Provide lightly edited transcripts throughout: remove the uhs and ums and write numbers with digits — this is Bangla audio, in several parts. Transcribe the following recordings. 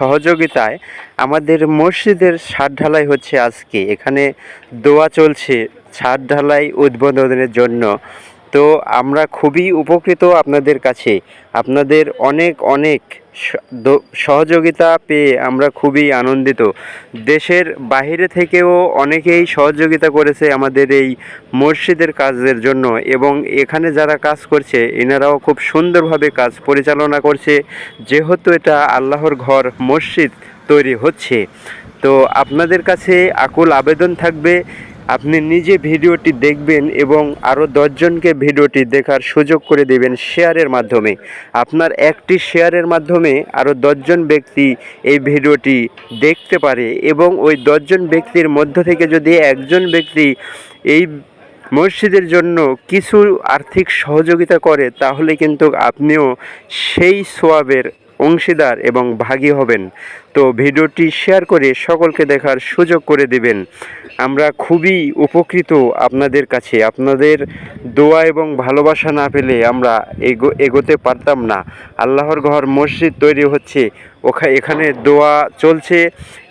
সহযোগিতায় আমাদের মসজিদের ছাদ ঢালাই হচ্ছে আজকে। এখানে দোয়া চলছে ছাদ ঢালাই উদ্বোধনের জন্য। তো আমরা খুবই উপকৃত আপনাদের কাছে। আপনাদের অনেক অনেক সহযোগিতা পেয়ে আমরা খুবই আনন্দিত। দেশের বাইরে থেকেও অনেকেই সহযোগিতা করেছে আমাদের এই মসজিদের কাজের জন্য, এবং এখানে যারা কাজ করছে এনারাও খুব সুন্দরভাবে কাজ পরিচালনা করছে, যেহেতু এটা আল্লাহর ঘর মসজিদ তৈরি হচ্ছে। তো আপনাদের কাছে আকুল আবেদন থাকবে, আপনি নিজে ভিডিওটি দেখবেন এবং আরও 10 জনকে ভিডিওটি দেখার সুযোগ করে দেবেন শেয়ারের মাধ্যমে। আপনার একটি শেয়ারের মাধ্যমে আরও 10 জন ব্যক্তি এই ভিডিওটি দেখতে পারে, এবং ওই 10 জন ব্যক্তির মধ্য থেকে যদি একজন ব্যক্তি এই মসজিদের জন্য কিছু আর্থিক সহযোগিতা করে, তাহলে কিন্তু আপনিও সেই সওয়াবের অংশীদার এবং ভাগী হবেন। তো ভিডিওটি শেয়ার করে সকলকে দেখার সুযোগ করে দেবেন। আমরা খুবই উপকৃত আপনাদের কাছে। আপনাদের দোয়া এবং ভালোবাসা না পেলে আমরা এগোতে পারতাম না। আল্লাহর ঘর মসজিদ তৈরি হচ্ছে, এখানে দোয়া চলছে,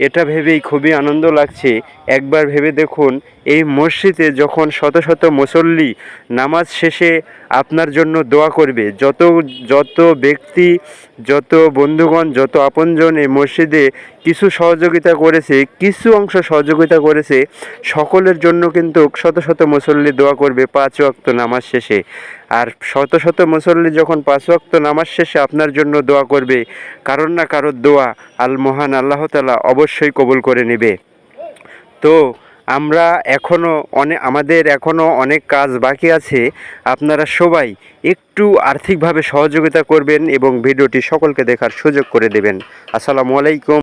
এটা ভেবেই খুবই আনন্দ লাগছে। একবার ভেবে দেখুন, এই মসজিদে যখন শত শত মুসল্লি নামাজ শেষে আপনার জন্য দোয়া করবে, যত যত ব্যক্তি, যত বন্ধুগণ, যত আপনজন এই মসজিদে কিছু সহযোগিতা করেছে, কিছু অংশ সহযোগিতা করেছে, সকলের জন্য কিন্তু শত শত মুসল্লি দোয়া করবে 5 ওয়াক্ত নামাজ শেষে। আর শত শত মুসল্লি যখন 5 ওয়াক্ত নামাজ শেষে আপনার জন্য দোয়া করবে, কারোর না কারোর দোয়া মহান আল্লাহ তাআলা অবশ্যই কবুল করে নেবে। তো আমরা আমাদের এখনও অনেক কাজ বাকি আছে। আপনারা সবাই একটু আর্থিকভাবে সহযোগিতা করবেন এবং ভিডিওটি সকলকে দেখার সুযোগ করে দেবেন। আসসালামু আলাইকুম।